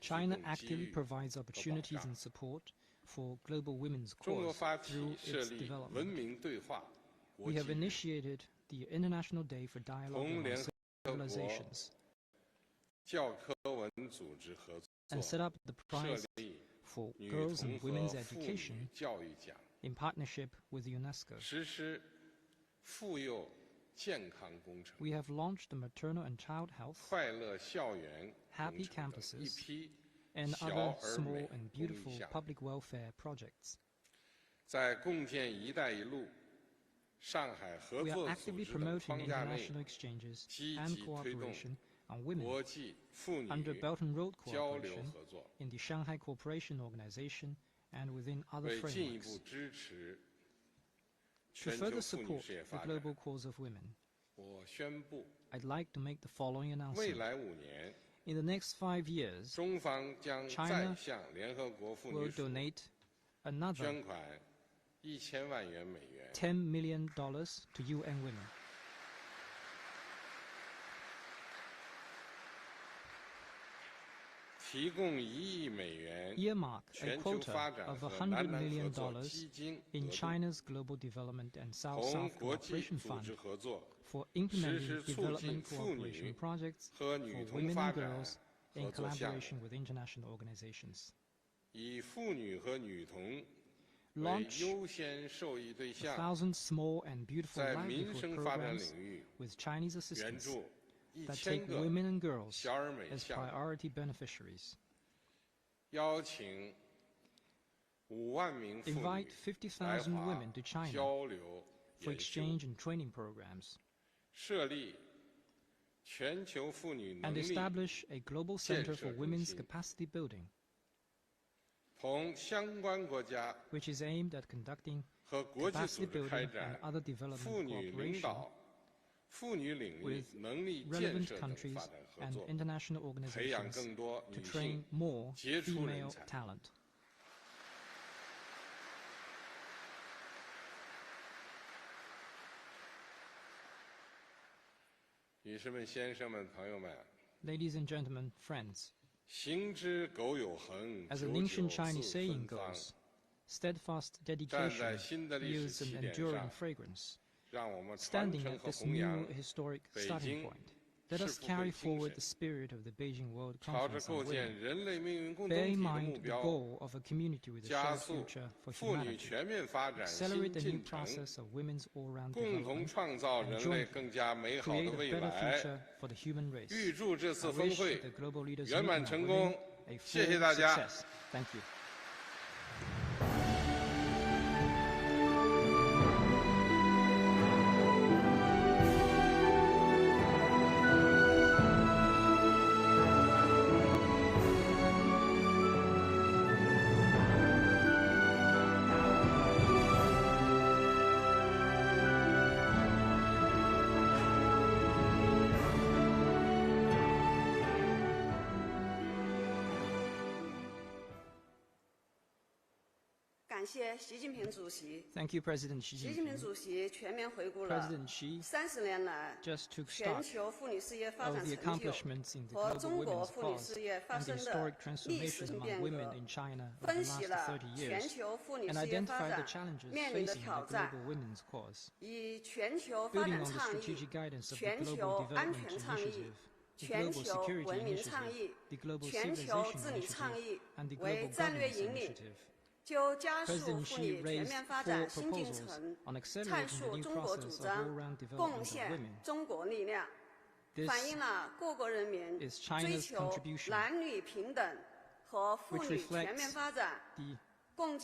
China actively provides opportunities and support for global women's cause through its development. We have initiated the International Day for Dialogue Among Civilizations and set up the Prize for Girls and Women's Education in partnership with UNESCO. We have launched the Maternal and Child Health, Happy Campuses, and other small and beautiful public welfare projects. We are actively promoting international exchanges and cooperation on women under Belt and Road Cooperation in the Shanghai Cooperation Organization and within other frameworks. To further support the global cause of women, I'd like to make the following announcement. In the next 5 years, China will donate another $10 million to UN Women. Earmark a quota of $100 million in China's Global Development and South-South Cooperation Fund for implementing development cooperation projects for women and girls in collaboration with international organizations. Launch 1,000 small and beautiful livelihood programs with Chinese assistance that take women and girls as priority beneficiaries. Invite 50,000 women to China for exchange and training programs. And establish a global center for women's capacity building, which is aimed at conducting capacity building and other development cooperation with relevant countries and international organizations to train more female talent. Ladies and gentlemen, friends, as an ancient Chinese saying goes, steadfast dedication yields an enduring fragrance. Standing at this new historic starting point, let us carry forward the spirit of the Beijing World Conference on Women. Bear in mind the goal of a community with a shared future for humanity. Accelerate the new process of women's all-round development and jointly create a better future for the human race. I wish the global leaders meeting on women a full success. Thank you. Thank you, President Xi Jinping. President Xi just took stock of the accomplishments in the global women's cause and the historic transformation among women in China over the last 30 years, and identified the challenges facing the global women's cause. Building on the strategic guidance of the Global Development Initiative, the Global Security Initiative, the Global Civilization Initiative, and the Global Governance Initiative, President Xi raised 4 proposals on accelerating the new process of all-round development of women. This is China's contribution, which reflects the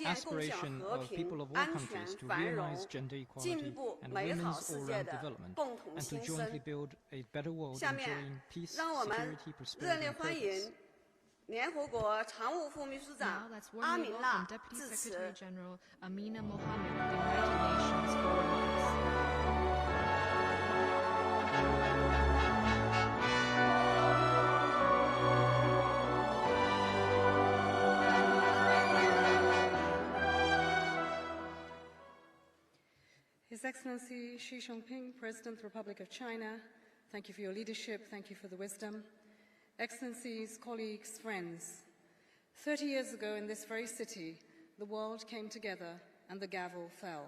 aspiration of people of all countries to realize gender equality and women's all-round development, and to jointly build a better world enjoying peace, security, prosperity, and purpose. 联合国常务副秘书长阿米娜致辞。His Excellency Xi Jinping, President of the Republic of China, Thank you for your leadership. Thank you for the wisdom. Excellencies, colleagues, friends, 30 years ago in this very city, the world came together and the gavel fell.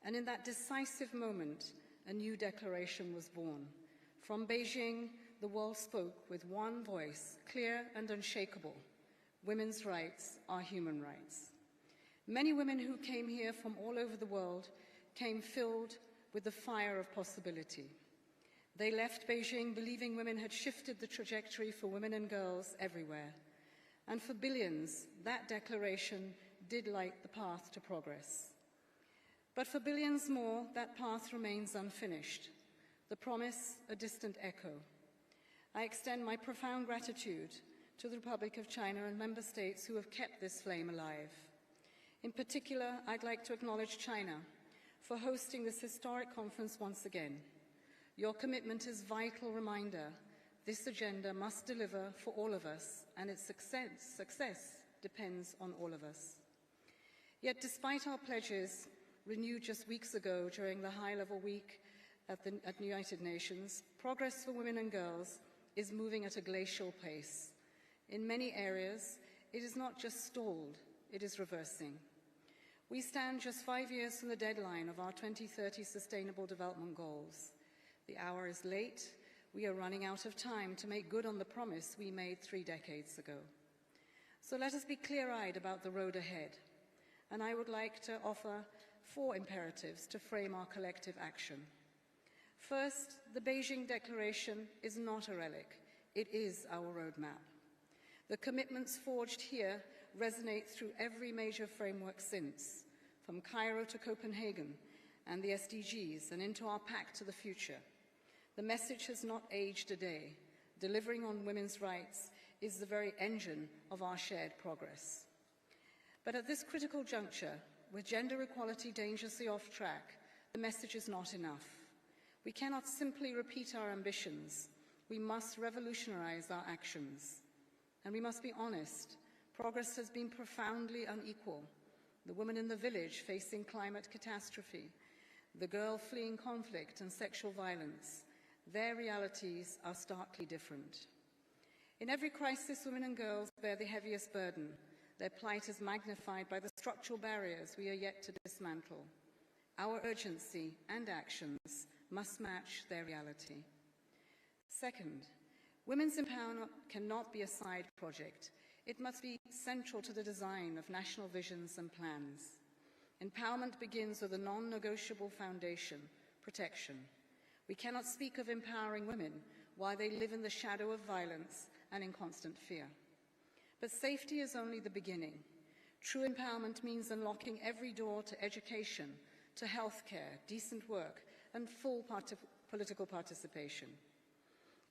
And in that decisive moment, a new declaration was born. From Beijing, the world spoke with one voice, clear and unshakable. Women's rights are human rights. Many women who came here from all over the world came filled with the fire of possibility. They left Beijing believing women had shifted the trajectory for women and girls everywhere. And for billions, that declaration did light the path to progress. But for billions more, that path remains unfinished. The promise, a distant echo. I extend my profound gratitude to the Republic of China and member states who have kept this flame alive. In particular, I'd like to acknowledge China for hosting this historic conference once again. Your commitment is a vital reminder this agenda must deliver for all of us, and its success depends on all of us. Yet despite our pledges, renewed just weeks ago during the high-level week at the United Nations, progress for women and girls is moving at a glacial pace. In many areas, it is not just stalled, it is reversing. We stand just 5 years from the deadline of our 2030 Sustainable Development Goals. The hour is late. We are running out of time to make good on the promise we made 3 decades ago. So let us be clear-eyed about the road ahead. And I would like to offer 4 imperatives to frame our collective action. First, the Beijing Declaration is not a relic. It is our roadmap. The commitments forged here resonate through every major framework since, from Cairo to Copenhagen and the SDGs and into our pact to the future. The message has not aged a day. Delivering on women's rights is the very engine of our shared progress. But at this critical juncture, with gender equality dangerously off track, the message is not enough. We cannot simply repeat our ambitions. We must revolutionize our actions. And we must be honest, progress has been profoundly unequal. The woman in the village facing climate catastrophe, the girl fleeing conflict and sexual violence, their realities are starkly different. In every crisis, women and girls bear the heaviest burden. Their plight is magnified by the structural barriers we are yet to dismantle. Our urgency and actions must match their reality. Second, women's empowerment cannot be a side project. It must be central to the design of national visions and plans. Empowerment begins with a non-negotiable foundation, protection. We cannot speak of empowering women while they live in the shadow of violence and in constant fear. But safety is only the beginning. True empowerment means unlocking every door to education, to healthcare, decent work, and full political participation.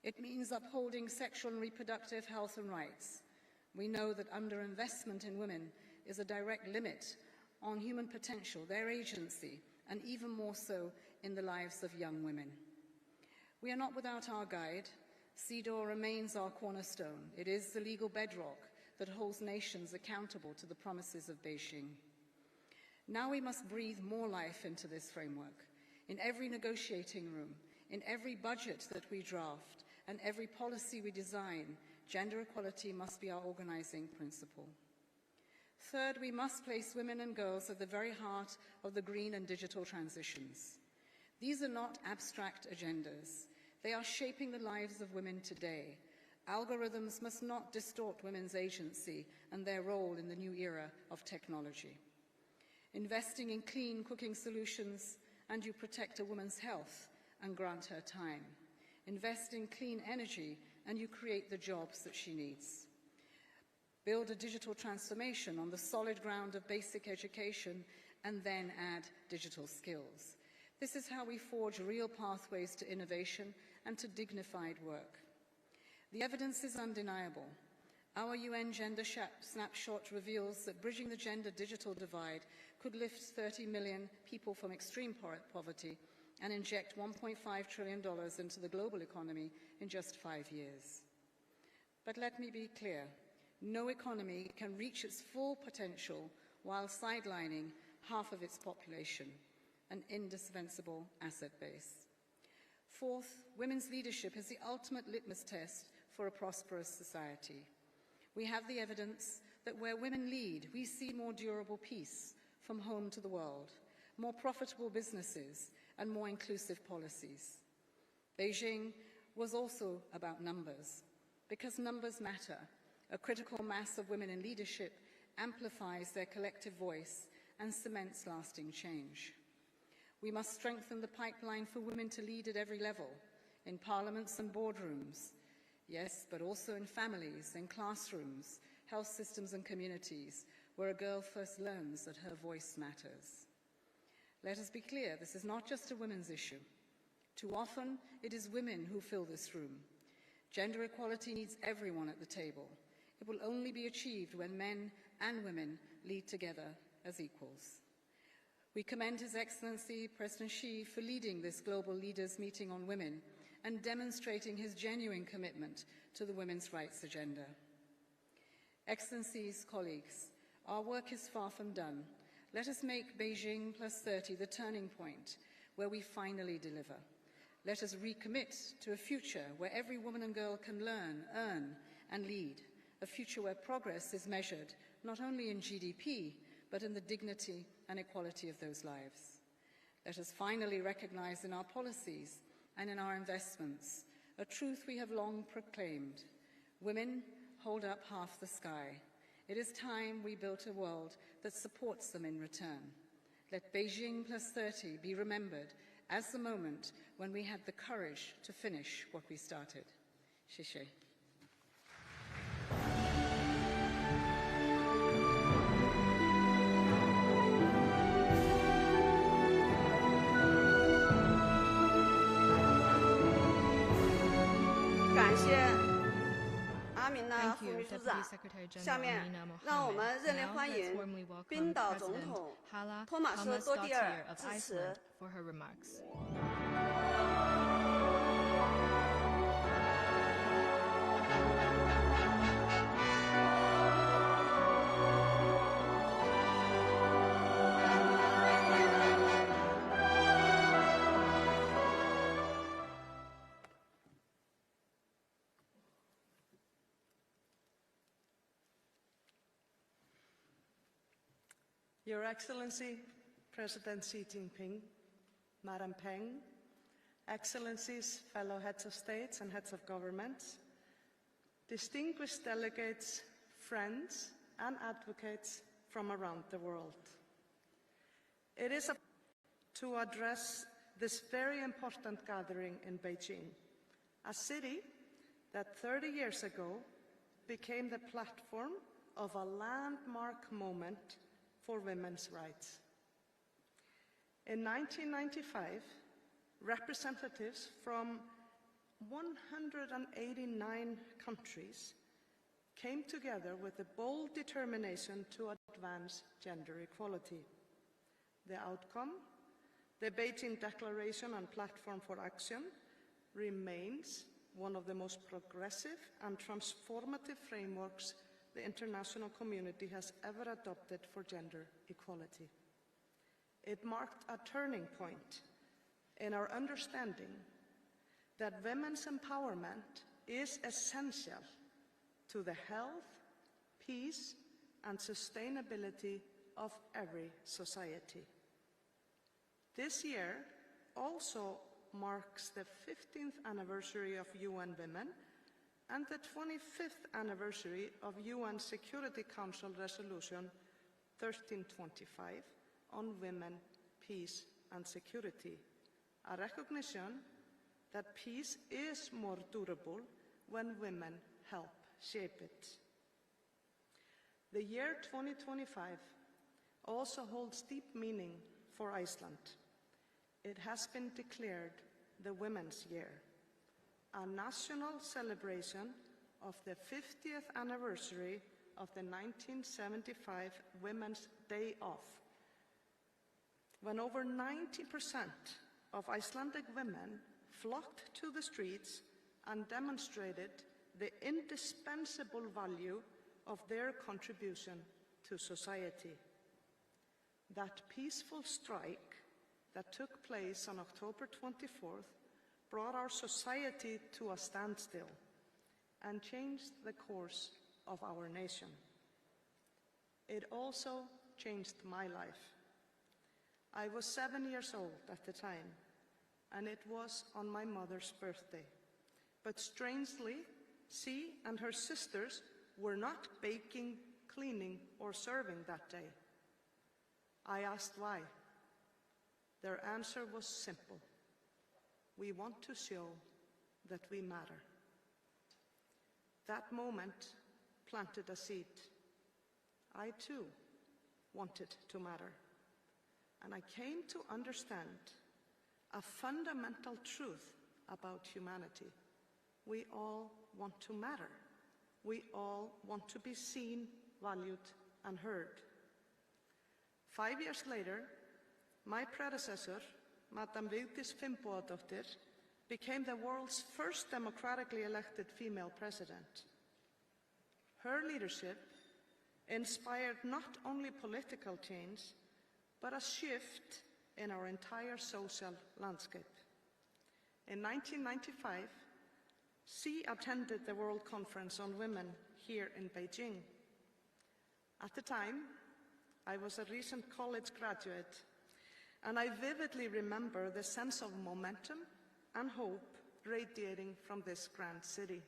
It means upholding sexual and reproductive health and rights. We know that underinvestment in women is a direct limit on human potential, their agency, and even more so in the lives of young women. We are not without our guide. CEDAW remains our cornerstone. It is the legal bedrock that holds nations accountable to the promises of Beijing. Now we must breathe more life into this framework. In every negotiating room, in every budget that we draft, and every policy we design, gender equality must be our organizing principle. Third, we must place women and girls at the very heart of the green and digital transitions. These are not abstract agendas. They are shaping the lives of women today. Algorithms must not distort women's agency and their role in the new era of technology. Investing in clean cooking solutions, and you protect a woman's health and grant her time. Invest in clean energy, and you create the jobs that she needs. Build a digital transformation on the solid ground of basic education, and then add digital skills. This is how we forge real pathways to innovation and to dignified work. The evidence is undeniable. Our UN Gender Snapshot reveals that bridging the gender-digital divide could lift 30 million people from extreme poverty and inject $1.5 trillion into the global economy in just 5 years. But let me be clear, no economy can reach its full potential while sidelining half of its population, an indispensable asset base. Fourth, women's leadership is the ultimate litmus test for a prosperous society. We have the evidence that where women lead, we see more durable peace from home to the world, more profitable businesses, and more inclusive policies. Beijing was also about numbers, because numbers matter. A critical mass of women in leadership amplifies their collective voice and cements lasting change. We must strengthen the pipeline for women to lead at every level, in parliaments and boardrooms, yes, but also in families, in classrooms, health systems and communities, where a girl first learns that her voice matters. Let us be clear, this is not just a women's issue. Too often, it is women who fill this room. Gender equality needs everyone at the table. It will only be achieved when men and women lead together as equals. We commend His Excellency President Xi for leading this global leaders meeting on women and demonstrating his genuine commitment to the women's rights agenda. Excellencies, colleagues, our work is far from done. Let us make Beijing +30 the turning point where we finally deliver. Let us recommit to a future where every woman and girl can learn, earn, and lead, a future where progress is measured not only in GDP, but in the dignity and equality of those lives. Let us finally recognize in our policies and in our investments a truth we have long proclaimed. Women hold up half the sky. It is time we built a world that supports them in return. Let Beijing +30 be remembered as the moment when we had the courage to finish what we started. 谢谢。感谢阿米娜副秘书长。下面让我们热烈欢迎冰岛总统托马斯多蒂尔致辞。Your Excellency, President Xi Jinping, Madam Peng, Excellencies, fellow heads of states and heads of governments, distinguished delegates, friends, and advocates from around the world. It is to address this very important gathering in Beijing, a city that 30 years ago became the platform of a landmark moment for women's rights. In 1995, representatives from 189 countries came together with a bold determination to advance gender equality. The outcome, the Beijing Declaration and Platform for Action, remains one of the most progressive and transformative frameworks the international community has ever adopted for gender equality. It marked a turning point in our understanding that women's empowerment is essential to the health, peace, and sustainability of every society. This year also marks the 15th anniversary of UN Women and the 25th anniversary of UN Security Council Resolution 1325 on women, peace and security, a recognition that peace is more durable when women help shape it. The year 2025 also holds deep meaning for Iceland. It has been declared the Women's Year, a national celebration of the 50th anniversary of the 1975 Women's Day Off, when over 90% of Icelandic women flocked to the streets and demonstrated the indispensable value of their contribution to society. That peaceful strike that took place on October 24th brought our society to a standstill and changed the course of our nation. It also changed my life. I was 7 years old at the time, and it was on my mother's birthday. But strangely, she and her sisters were not baking, cleaning, or serving that day. I asked why. Their answer was simple. We want to show that we matter. That moment planted a seed. I too wanted to matter. And I came to understand a fundamental truth about humanity. We all want to matter. We all want to be seen, valued, and heard. 5 years later, my predecessor, Madam Vigdís Finnbogadóttir, became the world's first democratically elected female president. Her leadership inspired not only political change, but a shift in our entire social landscape. In 1995, she attended the World Conference on Women here in Beijing. At the time, I was a recent college graduate, and I vividly remember the sense of momentum and hope radiating from this grand city.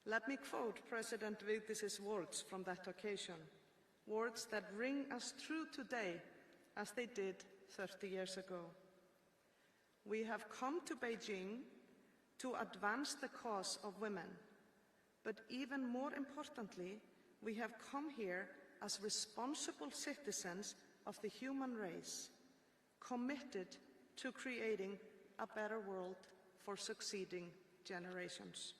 Let me quote President Vigdís's words from that occasion, words that ring as true today as they did 30 years ago. We have come to Beijing to advance the cause of women, but even more importantly, we have come here as responsible citizens of the human race, committed to creating a better world for succeeding generations.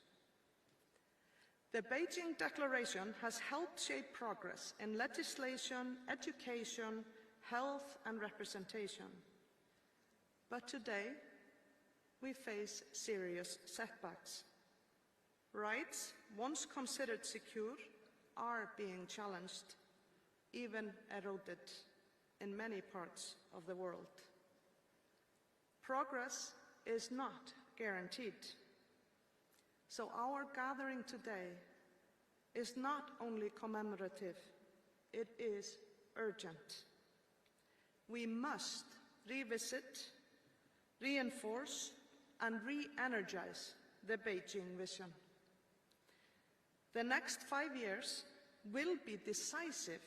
The Beijing Declaration has helped shape progress in legislation, education, health, and representation. But today, we face serious setbacks. Rights, once considered secure, are being challenged, even eroded in many parts of the world. Progress is not guaranteed. So our gathering today is not only commemorative, it is urgent. We must revisit, reinforce, and re-energize the Beijing vision. The next 5 years will be decisive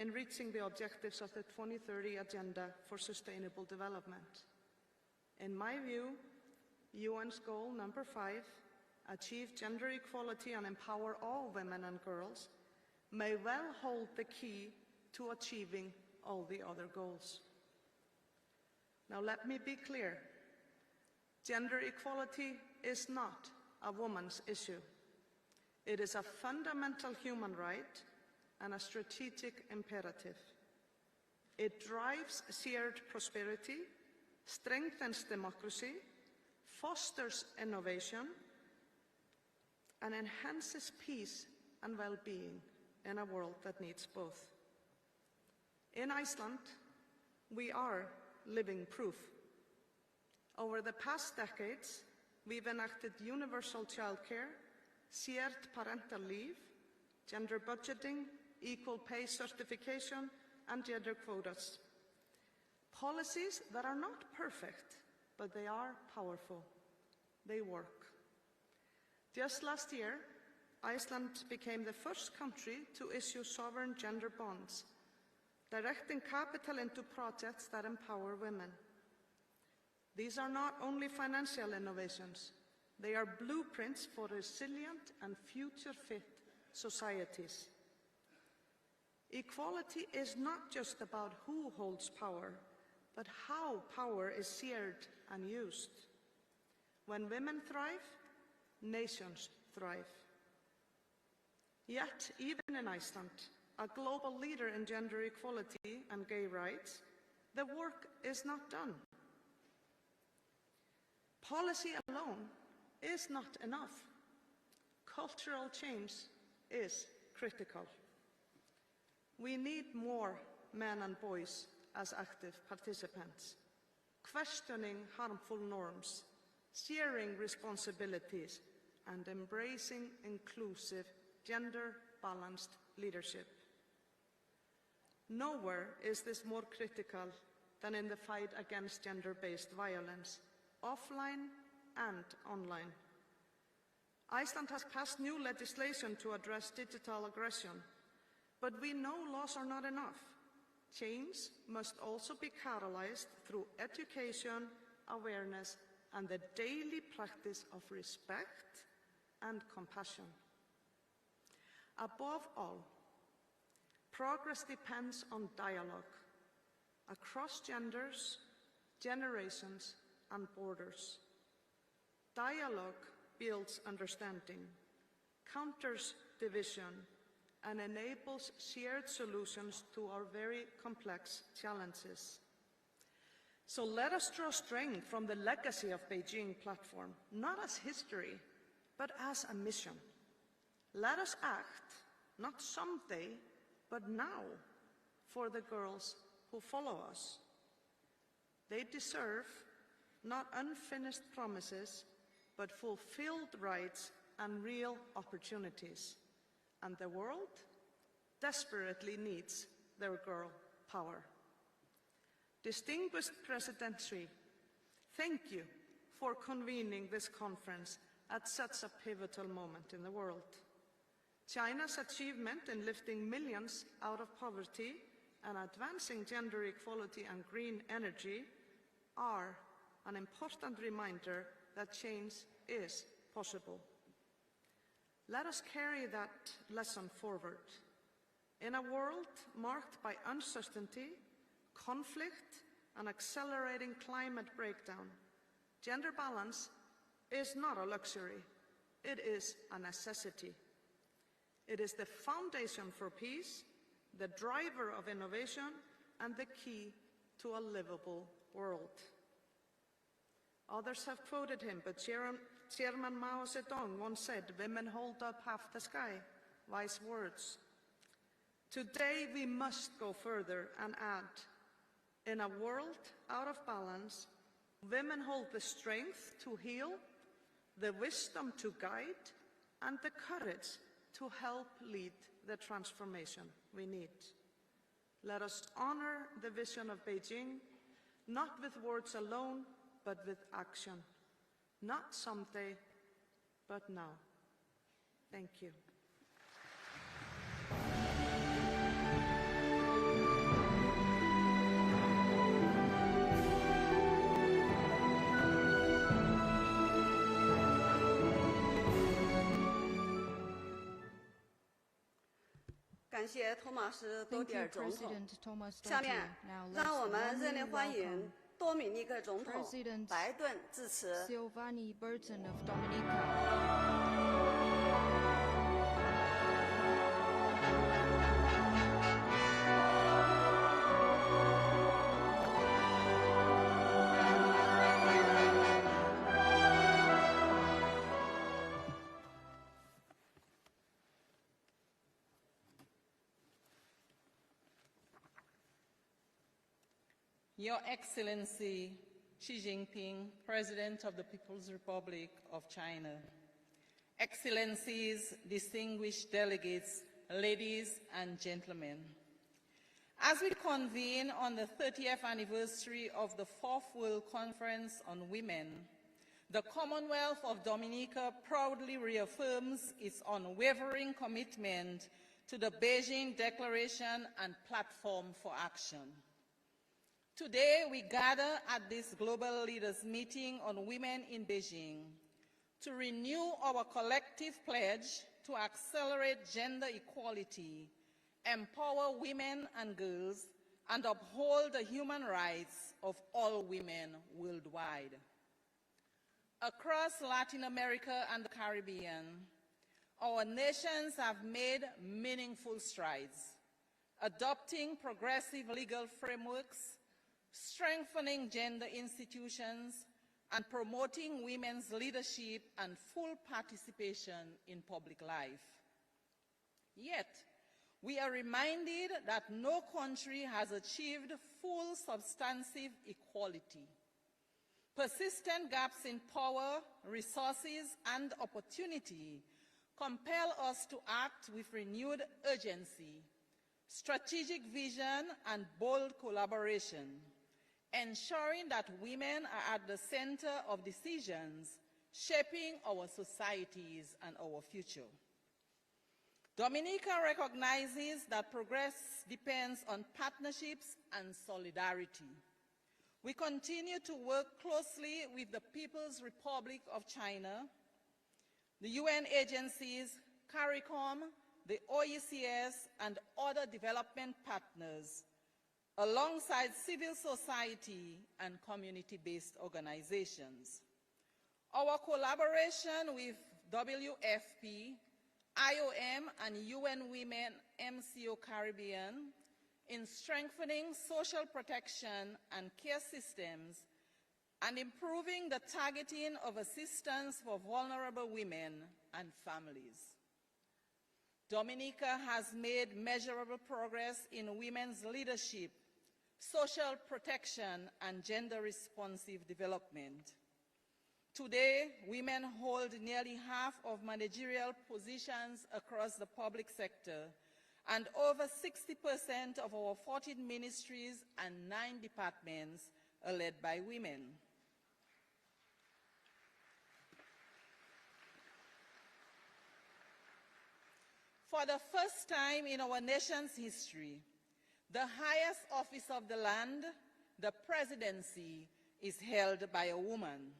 in reaching the objectives of the 2030 Agenda for Sustainable Development. In my view, UN's goal number 5, achieve gender equality and empower all women and girls, may well hold the key to achieving all the other goals. Now let me be clear. Gender equality is not a woman's issue. It is a fundamental human right and a strategic imperative. It drives shared prosperity, strengthens democracy, fosters innovation, and enhances peace and well-being in a world that needs both. In Iceland, we are living proof. Over the past decades, we've enacted universal childcare, shared parental leave, gender budgeting, equal pay certification, and gender quotas. Policies that are not perfect, but they are powerful. They work. Just last year, Iceland became the first country to issue sovereign gender bonds, directing capital into projects that empower women. These are not only financial innovations, they are blueprints for resilient and future-fit societies. Equality is not just about who holds power, but how power is shared and used. When women thrive, nations thrive. Yet, even in Iceland, a global leader in gender equality and gay rights, the work is not done. Policy alone is not enough. Cultural change is critical. We need more men and boys as active participants, questioning harmful norms, sharing responsibilities, and embracing inclusive, gender-balanced leadership. Nowhere is this more critical than in the fight against gender-based violence, offline and online. Iceland has passed new legislation to address digital aggression, but we know laws are not enough. Change must also be catalyzed through education, awareness, and the daily practice of respect and compassion. Above all, progress depends on dialogue across genders, generations, and borders. Dialogue builds understanding, counters division, and enables shared solutions to our very complex challenges. So let us draw strength from the legacy of Beijing platform, not as history, but as a mission. Let us act, not someday, but now, for the girls who follow us. They deserve not unfinished promises, but fulfilled rights and real opportunities. And the world desperately needs their girl power. Distinguished Presidency, thank you for convening this conference at such a pivotal moment in the world. China's achievement in lifting millions out of poverty and advancing gender equality and green energy are an important reminder that change is possible. Let us carry that lesson forward. In a world marked by uncertainty, conflict, and accelerating climate breakdown, gender balance is not a luxury, it is a necessity. It is the foundation for peace, the driver of innovation, and the key to a livable world. Others have quoted him, but Chairman Mao Zedong once said, "Women hold up half the sky." Wise words. Today we must go further and add, in a world out of balance, women hold the strength to heal, the wisdom to guide, and the courage to help lead the transformation we need. Let us honor the vision of Beijing, not with words alone, but with action. Not someday, but now. Thank you.感谢托马斯多蒂尔总统。下面，让我们热烈欢迎多米尼克总统白顿致辞。Your Excellency Xi Jinping, President of the People's Republic of China, Excellencies, distinguished delegates, ladies and gentlemen, as we convene on the 30th anniversary of the Fourth World Conference on Women, the Commonwealth of Dominica proudly reaffirms its unwavering commitment to the Beijing Declaration and Platform for Action. Today, we gather at this Global Leaders Meeting on Women in Beijing to renew our collective pledge to accelerate gender equality, empower women and girls, and uphold the human rights of all women worldwide. Across Latin America and the Caribbean, our nations have made meaningful strides, adopting progressive legal frameworks, strengthening gender institutions, and promoting women's leadership and full participation in public life. Yet, we are reminded that no country has achieved full substantive equality. Persistent gaps in power, resources, and opportunity compel us to act with renewed urgency, strategic vision, and bold collaboration, ensuring that women are at the center of decisions shaping our societies and our future. Dominica recognizes that progress depends on partnerships and solidarity. We continue to work closely with the People's Republic of China, the UN agencies, CARICOM, the OECS, and other development partners, alongside civil society and community-based organizations. Our collaboration with WFP, IOM, and UN Women MCO Caribbean in strengthening social protection and care systems and improving the targeting of assistance for vulnerable women and families. Dominica has made measurable progress in women's leadership, social protection, and gender-responsive development. Today, women hold nearly half of managerial positions across the public sector, and over 60% of our 14 ministries and 9 departments are led by women. For the first time in our nation's history, the highest office of the land, the presidency, is held by a woman.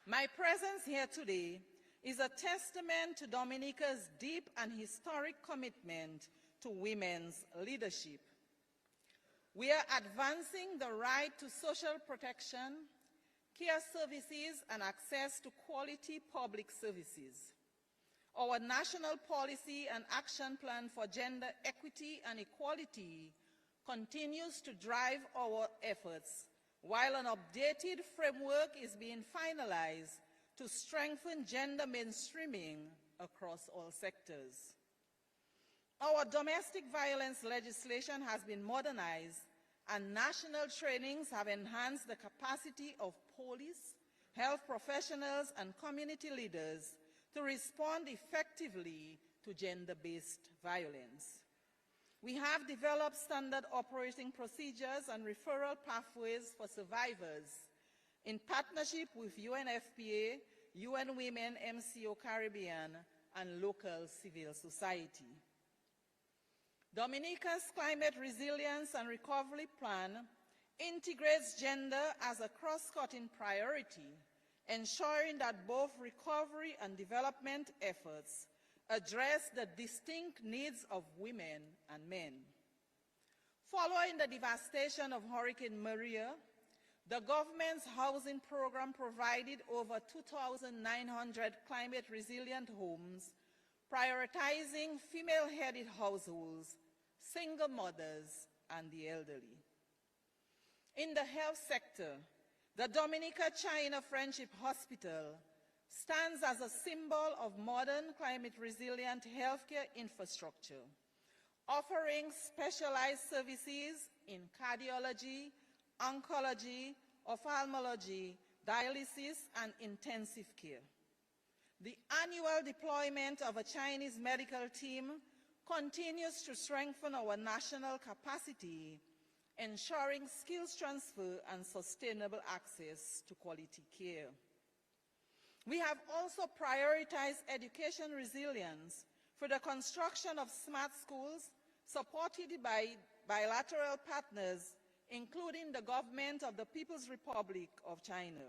My presence here today is a testament to Dominica's deep and historic commitment to women's leadership. We are advancing the right to social protection, care services, and access to quality public services. Our National Policy and Action Plan for Gender Equity and Equality continues to drive our efforts, while an updated framework is being finalized to strengthen gender mainstreaming across all sectors. Our domestic violence legislation has been modernized, and national trainings have enhanced the capacity of police, health professionals, and community leaders to respond effectively to gender-based violence. We have developed standard operating procedures and referral pathways for survivors in partnership with UNFPA, UN Women MCO Caribbean, and local civil society. Dominica's Climate Resilience and Recovery Plan integrates gender as a cross-cutting priority, ensuring that both recovery and development efforts address the distinct needs of women and men. Following the devastation of Hurricane Maria, the government's housing program provided over 2,900 climate-resilient homes, prioritizing female-headed households, single mothers, and the elderly. In the health sector, the Dominica-China Friendship Hospital stands as a symbol of modern climate-resilient healthcare infrastructure, offering specialized services in cardiology, oncology, ophthalmology, dialysis, and intensive care. The annual deployment of a Chinese medical team continues to strengthen our national capacity, ensuring skills transfer and sustainable access to quality care. We have also prioritized education resilience for the construction of smart schools supported by bilateral partners, including the government of the People's Republic of China.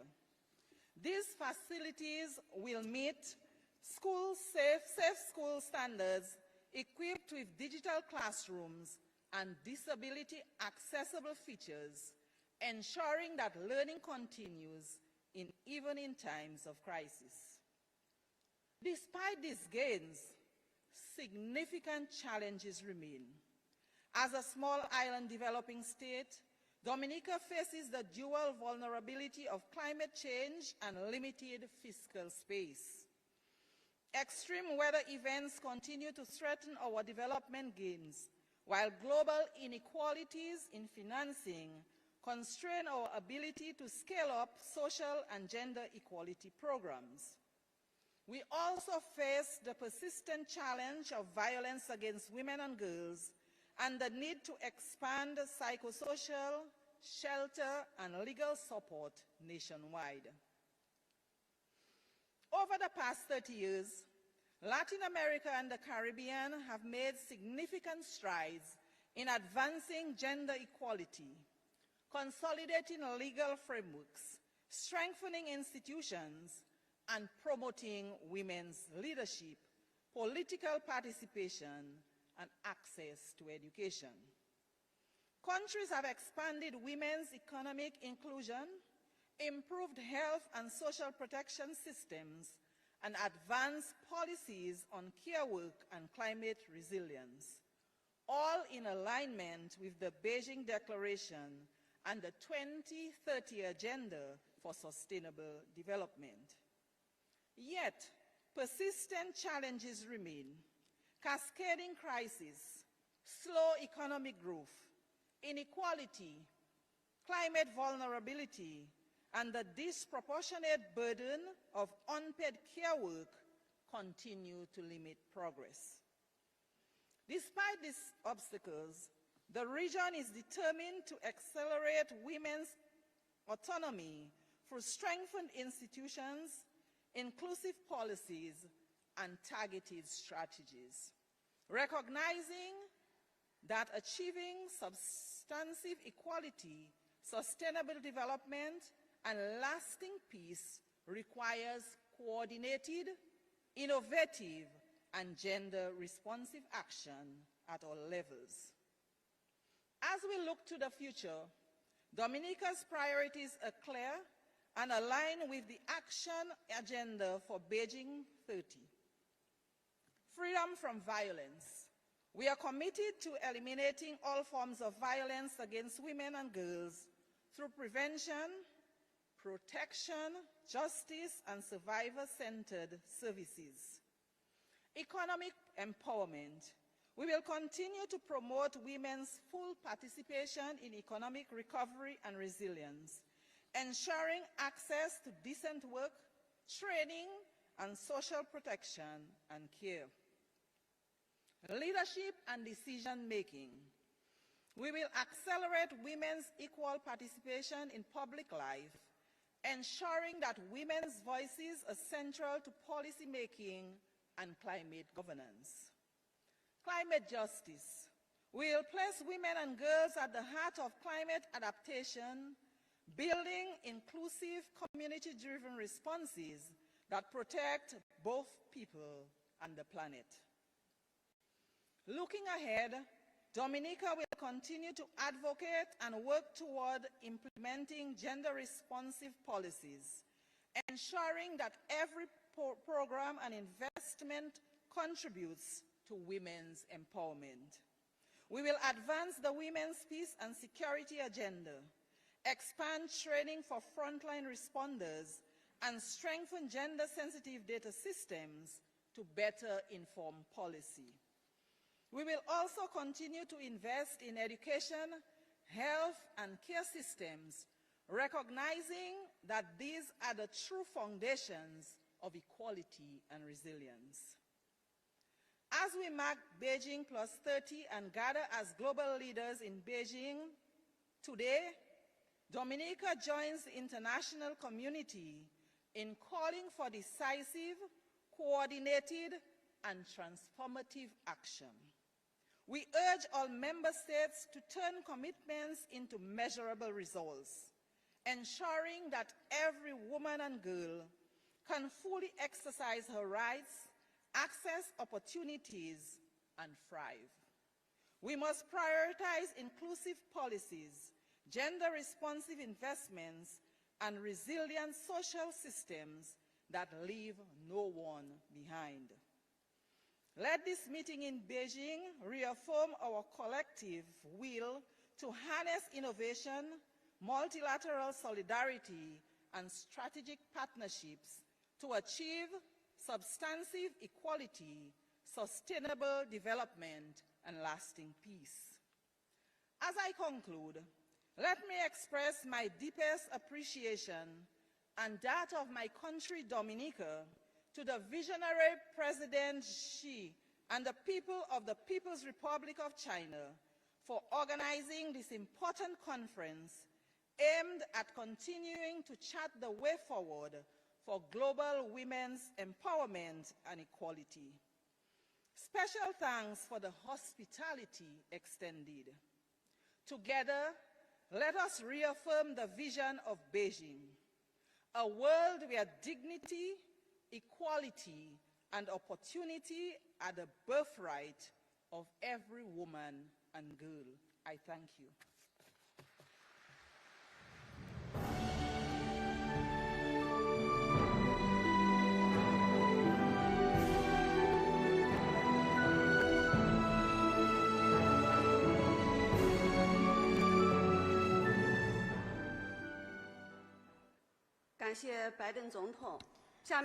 These facilities will meet safe school standards, equipped with digital classrooms and disability-accessible features, ensuring that learning continues even in times of crisis. Despite these gains, significant challenges remain. As a small island developing state, Dominica faces the dual vulnerability of climate change and limited fiscal space. Extreme weather events continue to threaten our development gains, while global inequalities in financing constrain our ability to scale up social and gender equality programs. We also face the persistent challenge of violence against women and girls and the need to expand psychosocial, shelter, and legal support nationwide. Over the past 30 years, Latin America and the Caribbean have made significant strides in advancing gender equality, consolidating legal frameworks, strengthening institutions, and promoting women's leadership, political participation, and access to education. Countries have expanded women's economic inclusion, improved health and social protection systems, and advanced policies on care work and climate resilience, all in alignment with the Beijing Declaration and the 2030 Agenda for Sustainable Development. Yet, persistent challenges remain: cascading crises, slow economic growth, inequality, climate vulnerability, and the disproportionate burden of unpaid care work continue to limit progress. Despite these obstacles, the region is determined to accelerate women's autonomy through strengthened institutions, inclusive policies, and targeted strategies, recognizing that achieving substantive equality, sustainable development, and lasting peace requires coordinated, innovative, and gender-responsive action at all levels. As we look to the future, Dominica's priorities are clear and align with the action agenda for Beijing 30. Freedom from violence. We are committed to eliminating all forms of violence against women and girls through prevention, protection, justice, and survivor-centered services. Economic empowerment. We will continue to promote women's full participation in economic recovery and resilience, ensuring access to decent work, training, and social protection and care. Leadership and decision-making. We will accelerate women's equal participation in public life, ensuring that women's voices are central to policy-making and climate governance. Climate justice. We will place women and girls at the heart of climate adaptation, building inclusive, community-driven responses that protect both people and the planet. Looking ahead, Dominica will continue to advocate and work toward implementing gender-responsive policies, ensuring that every program and investment contributes to women's empowerment. We will advance the women's peace and security agenda, expand training for frontline responders, and strengthen gender-sensitive data systems to better inform policy. We will also continue to invest in education, health, and care systems, recognizing that these are the true foundations of equality and resilience. As we mark Beijing +30 and gather as global leaders in Beijing, today, Dominica joins the international community in calling for decisive, coordinated, and transformative action. We urge all member states to turn commitments into measurable results, ensuring that every woman and girl can fully exercise her rights, access opportunities, and thrive. We must prioritize inclusive policies, gender-responsive investments, and resilient social systems that leave no one behind. Let this meeting in Beijing reaffirm our collective will to harness innovation, multilateral solidarity, and strategic partnerships to achieve substantive equality, sustainable development, and lasting peace. As I conclude, let me express my deepest appreciation and that of my country, Dominica, to the visionary President Xi and the people of the People's Republic of China for organizing this important conference aimed at continuing to chart the way forward for global women's empowerment and equality. Special thanks for the hospitality extended. Together, let us reaffirm the vision of Beijing, a world where dignity, equality, and opportunity are the birthright of every woman and girl. I thank you.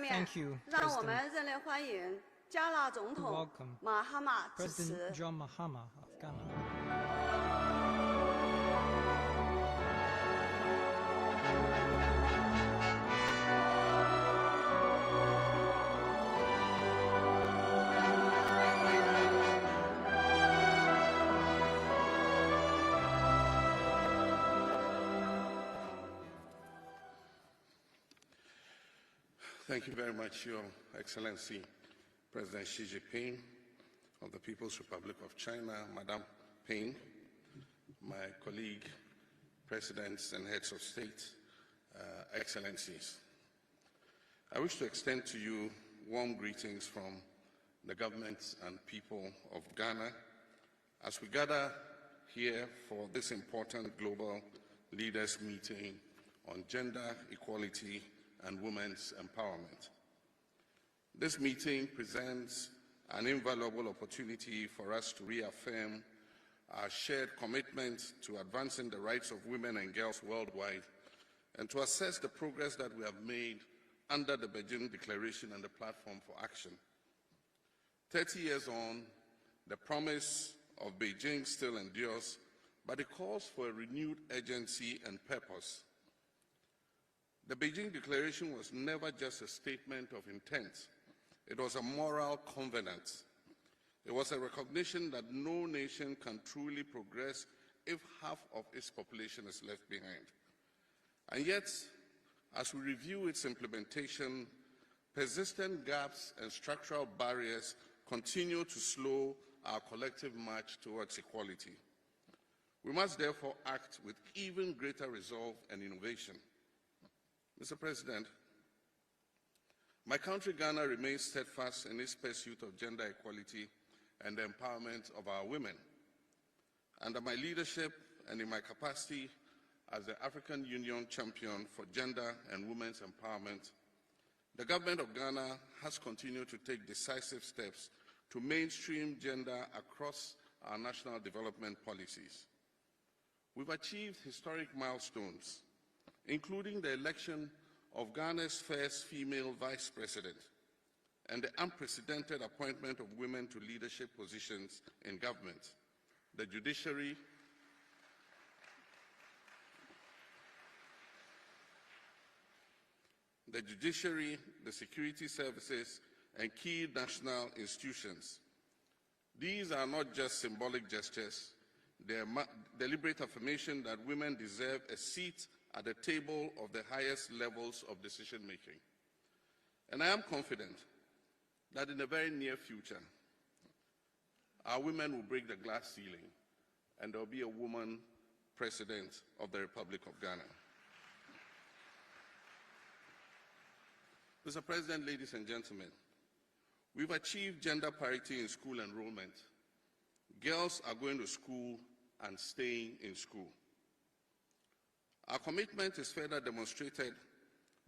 Thank you, 让我们热烈欢迎加纳总统马哈马致辞。 President John Mahama of Ghana. Thank you very much, Your Excellency, President Xi Jinping of the People's Republic of China, Madam Ping, my colleague, presidents and heads of state, excellencies. I wish to extend to you warm greetings from the government and people of Ghana as we gather here for this important global leaders meeting on gender equality and women's empowerment. This meeting presents an invaluable opportunity for us to reaffirm our shared commitment to advancing the rights of women and girls worldwide and to assess the progress that we have made under the Beijing Declaration and the Platform for Action. 30 years on, the promise of Beijing still endures, but it calls for a renewed urgency and purpose. The Beijing Declaration was never just a statement of intent. It was a moral covenant. It was a recognition that no nation can truly progress if half of its population is left behind. And yet, as we review its implementation, persistent gaps and structural barriers continue to slow our collective march towards equality. We must therefore act with even greater resolve and innovation. Mr. President, my country, Ghana, remains steadfast in its pursuit of gender equality and the empowerment of our women. Under my leadership and in my capacity as the African Union champion for gender and women's empowerment, the government of Ghana has continued to take decisive steps to mainstream gender across our national development policies. We've achieved historic milestones, including the election of Ghana's first female vice president and the unprecedented appointment of women to leadership positions in government, the judiciary, the security services, and key national institutions. These are not just symbolic gestures. They are deliberate affirmation that women deserve a seat at the table of the highest levels of decision-making. And I am confident that in the very near future, our women will break the glass ceiling and there will be a woman president of the Republic of Ghana. Mr. President, ladies and gentlemen, we've achieved gender parity in school enrollment. Girls are going to school and staying in school. Our commitment is further demonstrated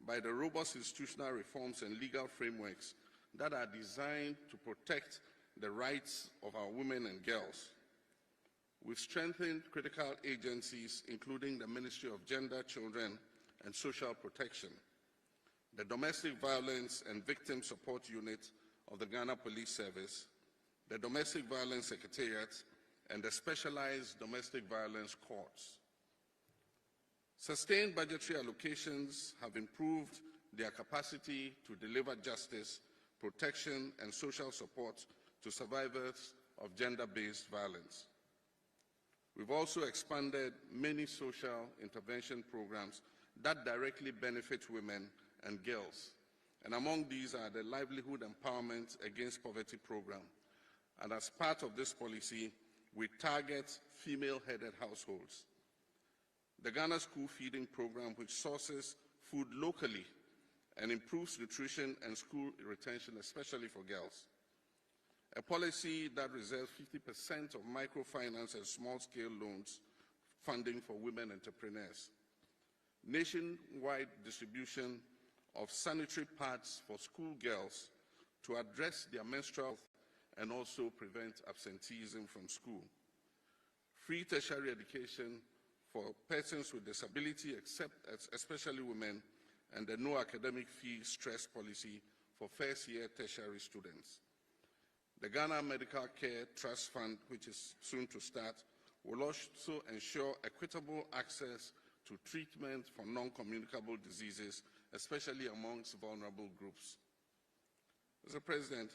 by the robust institutional reforms and legal frameworks that are designed to protect the rights of our women and girls. We've strengthened critical agencies, including the Ministry of Gender, Children, and Social Protection, the Domestic Violence and Victim Support Unit of the Ghana Police Service, the Domestic Violence Secretariat, and the Specialized Domestic Violence Courts. Sustained budgetary allocations have improved their capacity to deliver justice, protection, and social support to survivors of gender-based violence. We've also expanded many social intervention programs that directly benefit women and girls. And among these are the Livelihood Empowerment Against Poverty program. And as part of this policy, we target female-headed households. The Ghana School Feeding Program, which sources food locally and improves nutrition and school retention, especially for girls. A policy that reserves 50% of microfinance and small-scale loans funding for women entrepreneurs. Nationwide distribution of sanitary pads for schoolgirls to address their menstrual health and also prevent absenteeism from school. Free tertiary education for persons with disability, especially women, and the no academic fee stress policy for first-year tertiary students. The Ghana Medical Care Trust Fund, which is soon to start, will also ensure equitable access to treatment for non-communicable diseases, especially amongst vulnerable groups. Mr. President,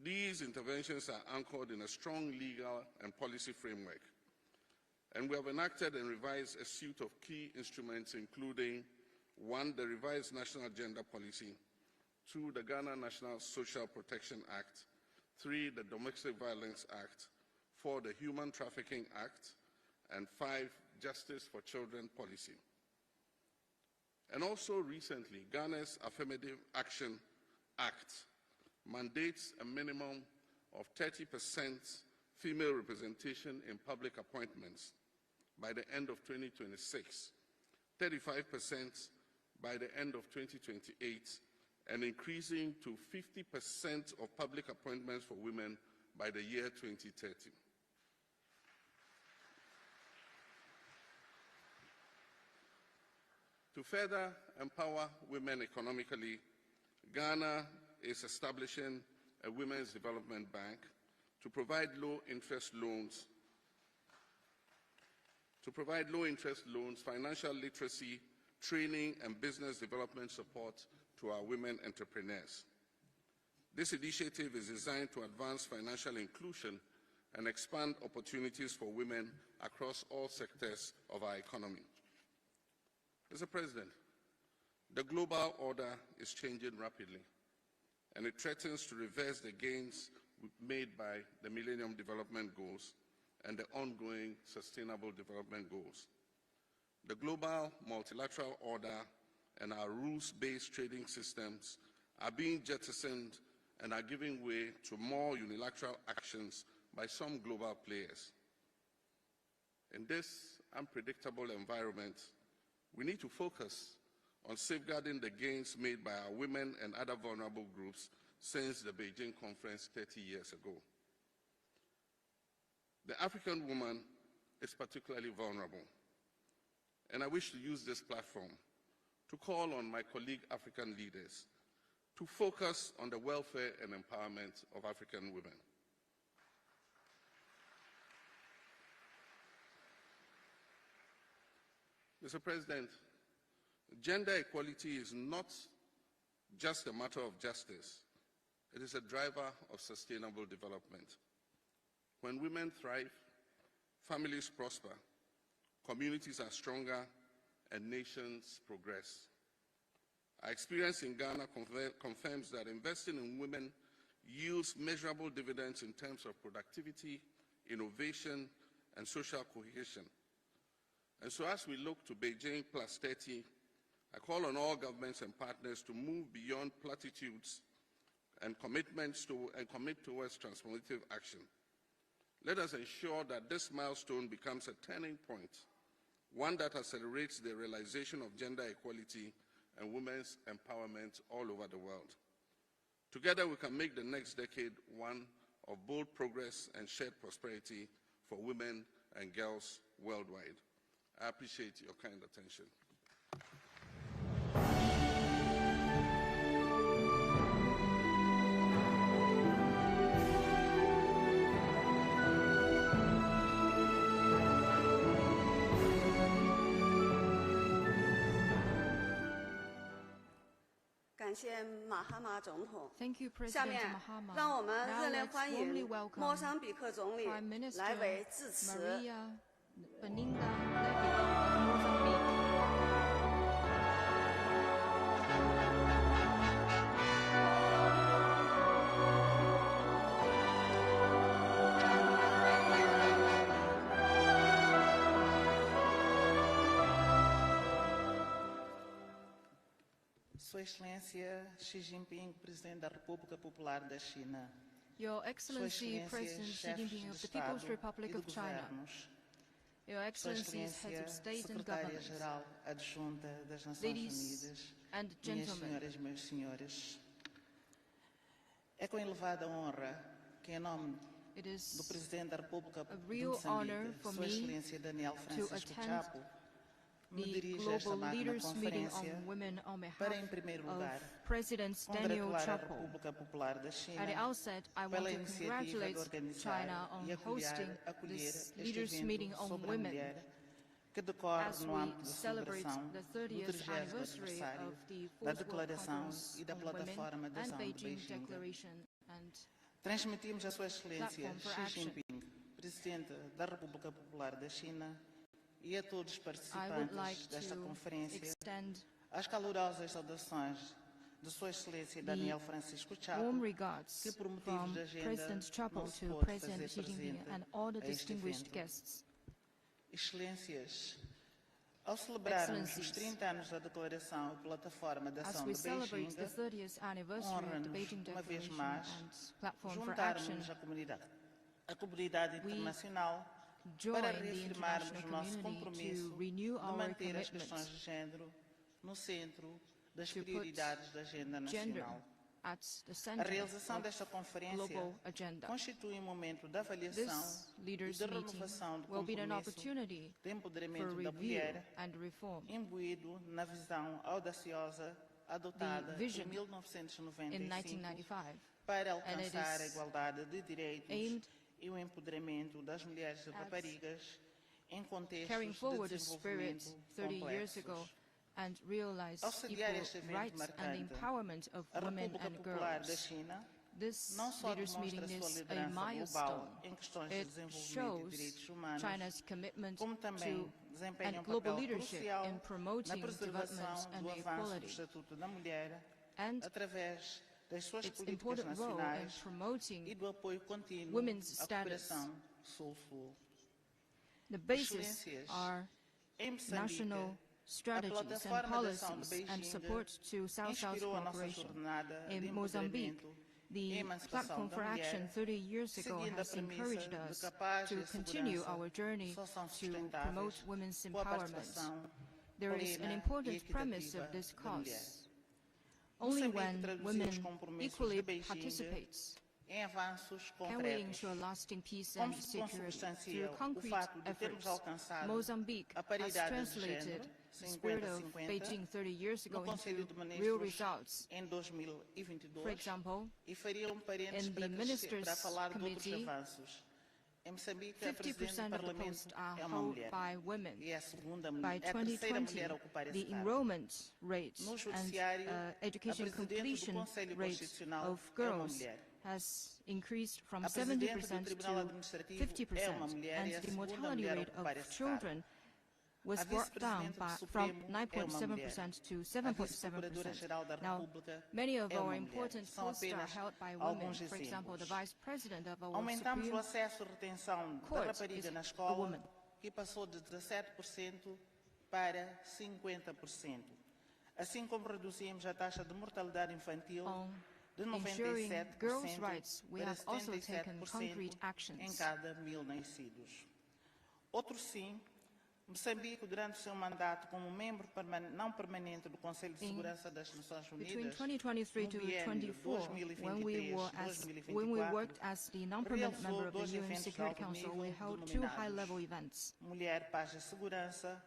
these interventions are anchored in a strong legal and policy framework, and we have enacted and revised a suite of key instruments, including 1, the revised National Gender Policy, 2, the Ghana National Social Protection Act, 3, the Domestic Violence Act, 4, the Human Trafficking Act, and 5, Justice for Children Policy. And also recently, Ghana's Affirmative Action Act mandates a minimum of 30% female representation in public appointments by the end of 2026, 35% by the end of 2028, and increasing to 50% of public appointments for women by the year 2030. To further empower women economically, Ghana is establishing a Women's Development Bank to provide low-interest loans, financial literacy, training, and business development support to our women entrepreneurs. This initiative is designed to advance financial inclusion and expand opportunities for women across all sectors of our economy. Mr. President, the global order is changing rapidly, and it threatens to reverse the gains made by the Millennium Development Goals and the ongoing Sustainable Development Goals. The global multilateral order and our rules-based trading systems are being jettisoned and are giving way to more unilateral actions by some global players. In this unpredictable environment, we need to focus on safeguarding the gains made by our women and other vulnerable groups since the Beijing conference 30 years ago. The African woman is particularly vulnerable, and I wish to use this platform to call on my colleague African leaders to focus on the welfare and empowerment of African women. Mr. President, gender equality is not just a matter of justice. It is a driver of sustainable development. When women thrive, families prosper, communities are stronger, and nations progress. Our experience in Ghana confirms that investing in women yields measurable dividends in terms of productivity, innovation, and social cohesion. And so as we look to Beijing plus 30, I call on all governments and partners to move beyond platitudes and commit towards transformative action. Let us ensure that this milestone becomes a turning point, one that accelerates the realization of gender equality and women's empowerment all over the world. Together we can make the next decade one of bold progress and shared prosperity for women and girls worldwide. I appreciate your kind attention. Thank you, 下 President 面 Mahama. 让我们 Now 热烈 let's 欢 warmly 迎 welcome 莫桑比克总理 Prime Minister 来为致辞。 Maria Beninga Levy of Mozambique. Sua Excelência Xi Jinping, Presidente da República Popular da China. Your Sua Excellency Excelência, President Xi chefes Jinping de of the People's Estado Republic e de of China. Governos. Your Sua Excellencies, Heads Excelência, of State and Government. Secretária-Geral Adjunta das Nações Ladies Unidas, and minhas gentlemen. senhoras e meus senhores. É com elevada honra que, em nome It do is Presidente da República a de real honor Moçambique, for Sua me Excelência Daniel to Francisco attend Chapo, me the dirijo a esta Global magna Leaders Meeting conferência on Women on para, behalf em primeiro of lugar, President Daniel congratular a Chapo. República Popular da China At the outset, I want pela to iniciativa de congratulate organizar China on e hosting acolher this este Leaders evento Meeting on sobre a Women mulher que decorre as no we âmbito da celebrate celebração the do 30th 30º anniversary aniversário of the da Fourth World Declaração Conference e da on Women Plataforma de and Ação de Beijing Beijing. Declaration and Transmitimos a Sua Excelência Platform for Xi Action. Jinping, Presidente da República Popular da China, e a todos os I would participantes like desta to conferência extend as calorosas saudações de Sua Excelência Daniel Francisco Chapo, warm regards que por motivos from de agenda President Chapo não se to pôde President fazer Xi Jinping presente and all the a este distinguished evento. guests. Excelências, ao celebrarmos os Excellencies, 30 anos da Declaração e Plataforma de As Ação we de celebrate Beijing, the 30th anniversary of the honra-nos, Beijing uma vez Declaration mais, and Platform for Action, juntarmos a comunidade we internacional join para the reafirmarmos international o nosso community compromisso to renew de our manter as questões commitment de género no centro das to put prioridades da agenda gender nacional. at the A center realização of desta conferência global agenda. constitui um momento de avaliação This e leaders de meeting renovação do will be an compromisso opportunity de for empoderamento da review mulher, and reform. imbuído na visão audaciosa adotada The vision em in 1995 1995 para and it alcançar a is igualdade de direitos aimed e o empoderamento das mulheres e raparigas em contextos carrying de forward the spirit desenvolvimento 30 years ago complexos. and realize Ao sediar equal este evento rights and marcante, empowerment of a women República and Popular da girls. China This não só leaders meeting demonstra sua is a liderança milestone. global em questões de It desenvolvimento e shows direitos humanos, China's commitment como também to desempenha and um global papel leadership crucial in na promoting preservação development and do avanço do equality, Estatuto da Mulher and através das suas its políticas important role in nacionais promoting e do apoio contínuo women's à status. cooperação Sul-Sul. the basis Excelências, are em Moçambique, national strategies and Plataforma de Ação de policies and Beijing support to South-South inspirou a nossa cooperation. jornada de In Mozambique, empoderamento e the emancipação Platform da for mulher, Action 30 years ago seguindo a has encouraged premissa de us que a paz e to a continue segurança our journey só são to sustentáveis promote women's com a empowerment. participação There is an plena e important premise equitativa of this da mulher. cause. Only Moçambique when traduziu women os compromissos equally de Beijing participate em avanços can we concretos. ensure lasting peace Como and se security consubstancia through o concrete fato de termos efforts. alcançado Mozambique a has paridade de translated género, the spirit of 50-50, Beijing 30 years no ago Conselho into de real Ministros results. em 2022 For example, e faria parênteses in the para Ministers' falar de outros Committee, avanços. Em Moçambique, a Presidente 50% do of the Parlamento posts are é uma held mulher by women. e é a segunda By mulher, é a terceira 2020, mulher a ocupar esse the cargo. enrollment rate No and Judiciário, education a Presidente do completion Conselho rate Constitucional of é uma girls mulher. has increased from A Presidente do 70% Tribunal to Administrativo é 50%, uma mulher e and a the segunda mortality mulher a rate ocupar of esse children was A brought down Vice-Presidente do from Supremo é uma 9.7% to A 7.7%. Vice-Procuradora-Geral da Now, República many of é uma our mulher. important São posts are apenas held by women. alguns For example, the exemplos. Vice President of our Aumentamos o Supreme acesso e retenção da Court rapariga is na a escola, woman. que passou de 17% para 50%. Assim como reduzimos a taxa de mortalidade infantil On de ensuring 97% girls' rights, we para have also taken 77% concrete em actions. cada 1000 nascidos. Outro sim, Moçambique, durante o seu mandato como membro não permanente do Conselho de Segurança das Nações Between Unidas, 2023 to no biênio 24, when we worked as the non-permanent member of the realizou UN 2 Security eventos de alto Council, we nível held 2 denominados high-level events. Mulher, Paz e Segurança,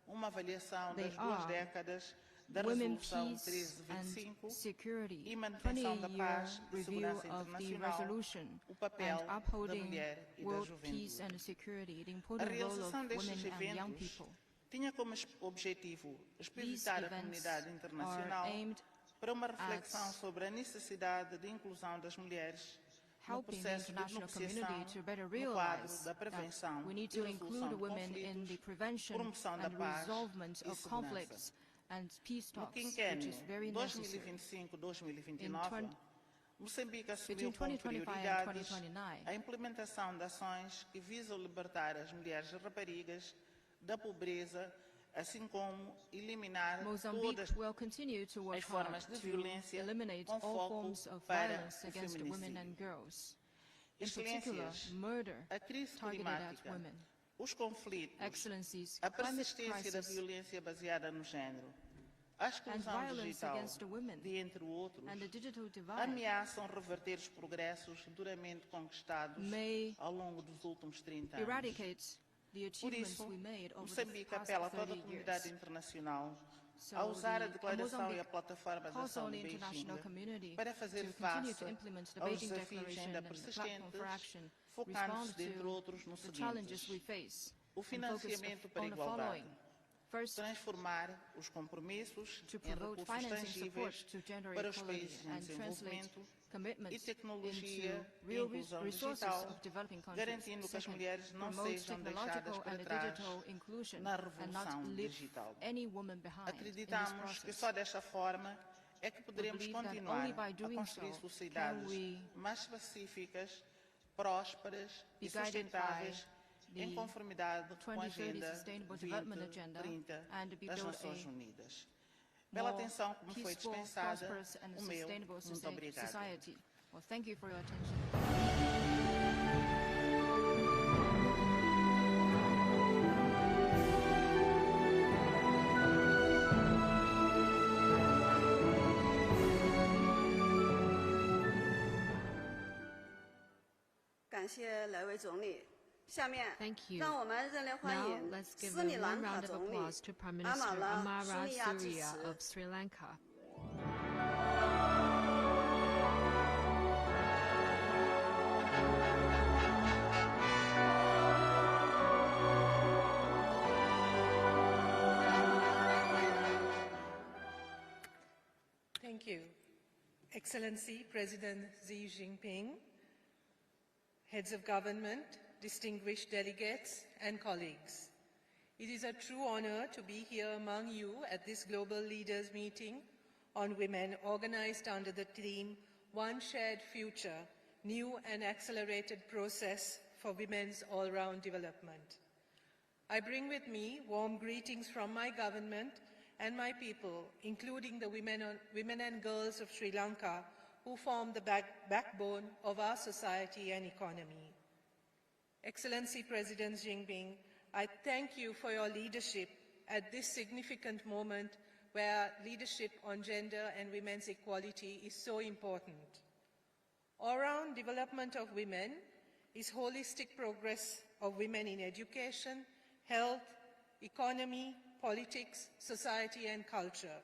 uma avaliação They das 2 are décadas da Women, Resolução Peace 1325 and Security, e manutenção da 20-year paz e review segurança of the internacional, resolution o papel and da upholding mulher e da world peace juventude. and security, the A important role of realização destes women and young eventos people. tinha como objetivo These explicitar a events comunidade are internacional aimed para uma reflexão sobre a necessidade de inclusão das mulheres no processo de negociação no quadro da prevenção e resolução de conflitos, promoção da paz e segurança. No quinquênio 2025-2029, Moçambique assumiu como prioridades a implementação de ações que visam libertar as mulheres e raparigas da pobreza, assim como eliminar todas as formas de violência com foco para o feminicídio. Excelências, a crise climática, os conflitos, a persistência da violência baseada no género, a exclusão digital, de entre outros, ameaçam reverter os progressos duramente conquistados ao longo dos últimos 30 anos. Por isso, Moçambique apela a toda a comunidade internacional a usar a declaração e a plataforma de ação de Beijing para fazer face aos desafios ainda persistentes, focando-se, entre outros, nos seguintes: o financiamento para a igualdade, transformar os compromissos em recursos tangíveis para os países em desenvolvimento e tecnologia e inclusão digital, garantindo que as mulheres não sejam deixadas para trás na revolução digital. Acreditamos que só desta forma é que poderemos continuar a construir sociedades mais pacíficas, prósperas e sustentáveis em conformidade com a Agenda 2030 das Nações Unidas. Pela atenção que me foi dispensada, o meu muito obrigado. Well, thank you for your attention. Thank you. Now let's give a warm round of applause to Prime Minister Amara Surya of Sri Lanka. Thank you. Excellency President Xi Jinping, heads of government, distinguished delegates and colleagues. It is a true honor to be here among you at this global leaders meeting on women organized under the theme One Shared Future, New and Accelerated Process for Women's All-Round Development. I bring with me warm greetings from my government and my people, including the women and girls of Sri Lanka, who form the backbone of our society and economy. Excellency President Jinping, I thank you for your leadership at this significant moment where leadership on gender and women's equality is so important. All-round development of women is holistic progress of women in education, health, economy, politics, society and culture.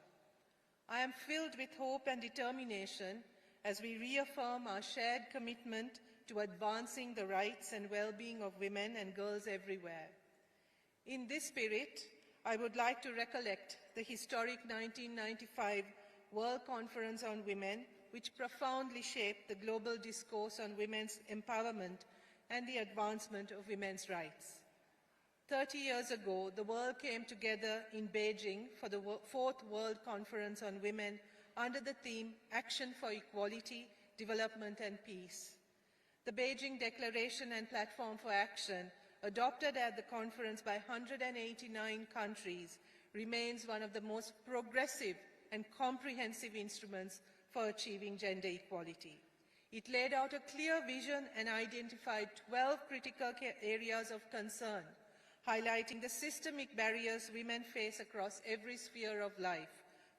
I am filled with hope and determination as we reaffirm our shared commitment to advancing the rights and well-being of women and girls everywhere. In this spirit, I would like to recollect the historic 1995 World Conference on Women, which profoundly shaped the global discourse on women's empowerment and the advancement of women's rights. 30 years ago, the world came together in Beijing for the 4th World Conference on Women under the theme Action for Equality, Development and Peace. The Beijing Declaration and Platform for Action, adopted at the conference by 189 countries, remains one of the most progressive and comprehensive instruments for achieving gender equality. It laid out a clear vision and identified 12 critical areas of concern, highlighting the systemic barriers women face across every sphere of life: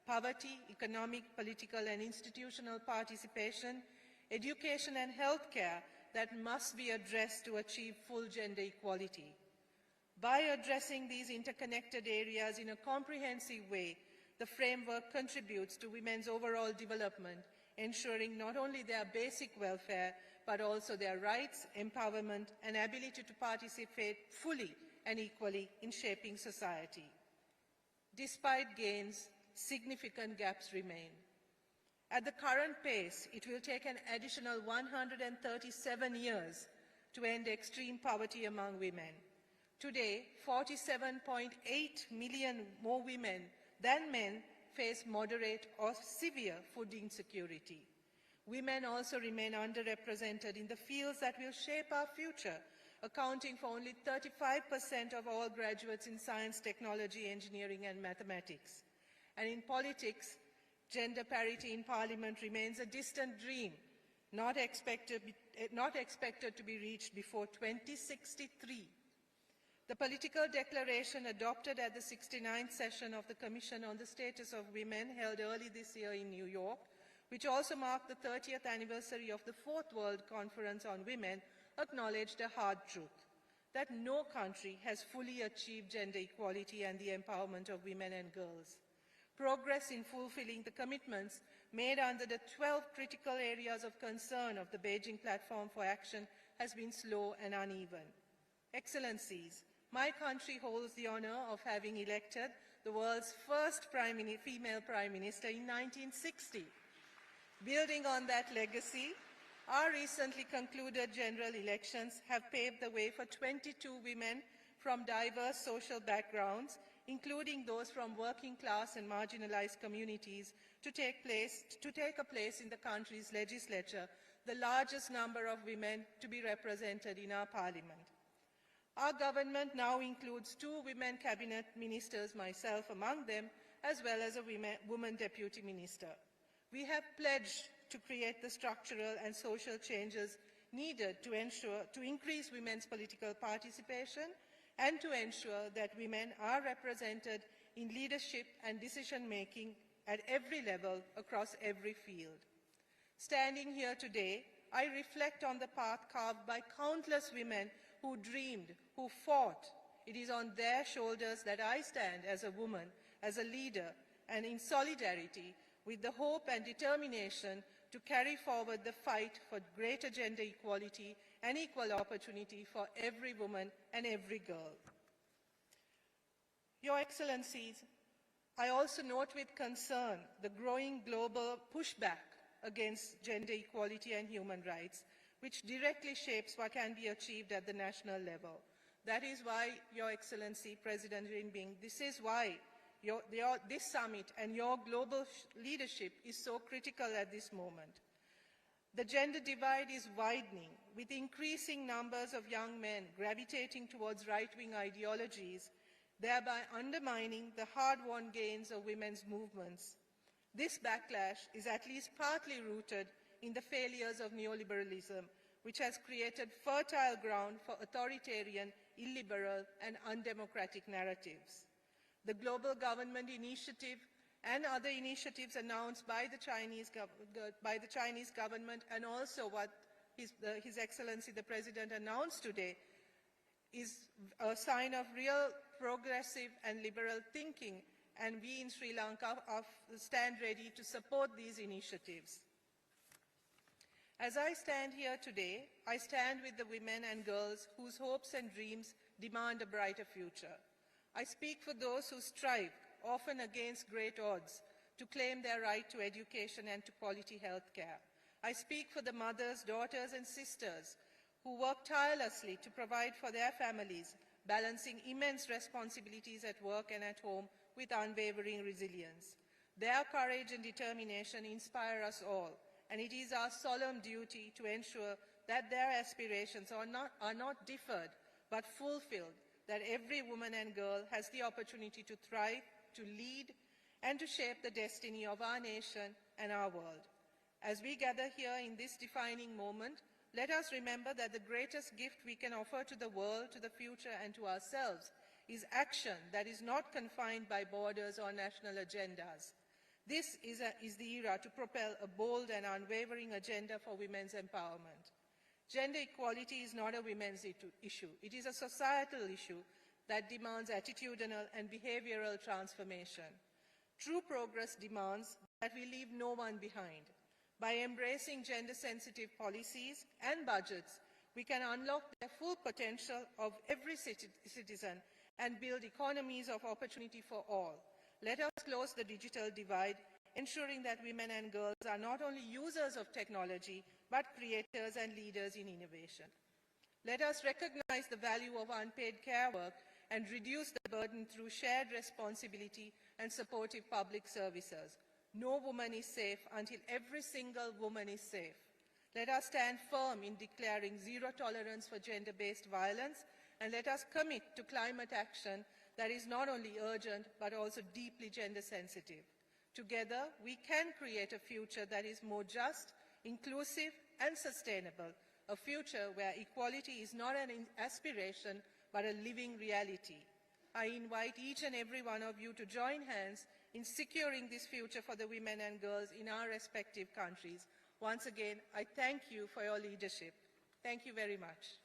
poverty, economic, political and institutional participation, education and healthcare that must be addressed to achieve full gender equality. By addressing these interconnected areas in a comprehensive way, the framework contributes to women's overall development, ensuring not only their basic welfare, but also their rights, empowerment, and ability to participate fully and equally in shaping society. Despite gains, significant gaps remain. At the current pace, it will take an additional 137 years to end extreme poverty among women. Today, 47.8 million more women than men face moderate or severe food insecurity. Women also remain underrepresented in the fields that will shape our future, accounting for only 35% of all graduates in science, technology, engineering, and mathematics. And in politics, gender parity in parliament remains a distant dream, not expected to be reached before 2063. The political declaration adopted at the 69th session of the Commission on the Status of Women held early this year in New York, which also marked the 30th anniversary of the Fourth World Conference on Women, acknowledged a hard truth, that no country has fully achieved gender equality and the empowerment of women and girls. Progress in fulfilling the commitments made under the 12 critical areas of concern of the Beijing Platform for Action has been slow and uneven. Excellencies, my country holds the honor of having elected the world's first female Prime Minister in 1960. Building on that legacy, our recently concluded general elections have paved the way for 22 women from diverse social backgrounds, including those from working class and marginalized communities, to take a place in the country's legislature, the largest number of women to be represented in our parliament. Our government now includes 2 women cabinet ministers, myself among them, as well as a woman deputy minister. We have pledged to create the structural and social changes needed to increase women's political participation and to ensure that women are represented in leadership and decision-making at every level across every field. Standing here today, I reflect on the path carved by countless women who dreamed, who fought. It is on their shoulders that I stand as a woman, as a leader, and in solidarity with the hope and determination to carry forward the fight for greater gender equality and equal opportunity for every woman and every girl. Your Excellencies, I also note with concern the growing global pushback against gender equality and human rights, which directly shapes what can be achieved at the national level. That is why, Your Excellency, President Jinping, this is why this summit and your global leadership is so critical at this moment. The gender divide is widening, with increasing numbers of young men gravitating towards right-wing ideologies, thereby undermining the hard-won gains of women's movements. This backlash is at least partly rooted in the failures of neoliberalism, which has created fertile ground for authoritarian, illiberal, and undemocratic narratives. The Global Government Initiative and other initiatives announced by the Chinese government, and also what His Excellency the President announced today, is a sign of real progressive and liberal thinking, and we in Sri Lanka stand ready to support these initiatives. As I stand here today, I stand with the women and girls whose hopes and dreams demand a brighter future. I speak for those who strive, often against great odds, to claim their right to education and to quality health care. I speak for the mothers, daughters, and sisters who work tirelessly to provide for their families, balancing immense responsibilities at work and at home with unwavering resilience. Their courage and determination inspire us all, and it is our solemn duty to ensure that their aspirations are not deferred but fulfilled, that every woman and girl has the opportunity to thrive, to lead, and to shape the destiny of our nation and our world. As we gather here in this defining moment, let us remember that the greatest gift we can offer to the world, to the future, and to ourselves is action that is not confined by borders or national agendas. This is the era to propel a bold and unwavering agenda for women's empowerment. Gender equality is not a women's issue. It is a societal issue that demands attitudinal and behavioral transformation. True progress demands that we leave no one behind. By embracing gender-sensitive policies and budgets, we can unlock the full potential of every citizen and build economies of opportunity for all. Let us close the digital divide, ensuring that women and girls are not only users of technology, but creators and leaders in innovation. Let us recognize the value of unpaid care work and reduce the burden through shared responsibility and supportive public services. No woman is safe until every single woman is safe. Let us stand firm in declaring zero tolerance for gender-based violence, and let us commit to climate action that is not only urgent, but also deeply gender-sensitive. Together, we can create a future that is more just, inclusive, and sustainable, a future where equality is not an aspiration, but a living reality. I invite each and every one of you to join hands in securing this future for the women and girls in our respective countries. Once again, I thank you for your leadership. Thank you very much.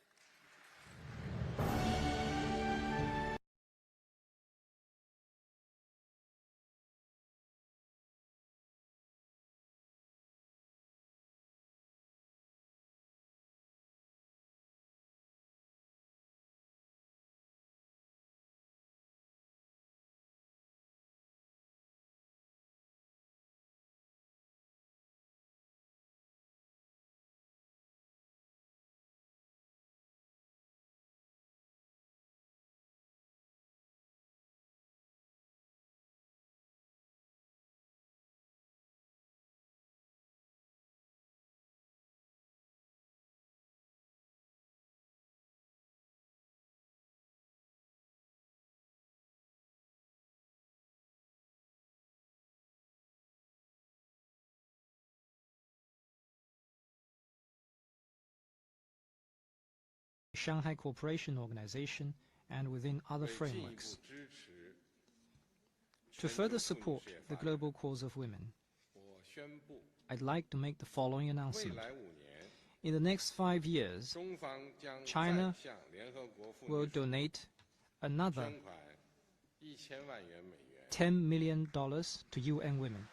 Shanghai Cooperation Organization and within other frameworks. To further support the global cause of women, I'd like to make the following announcement. In the next 5 years, China will donate another $10 million to UN Women.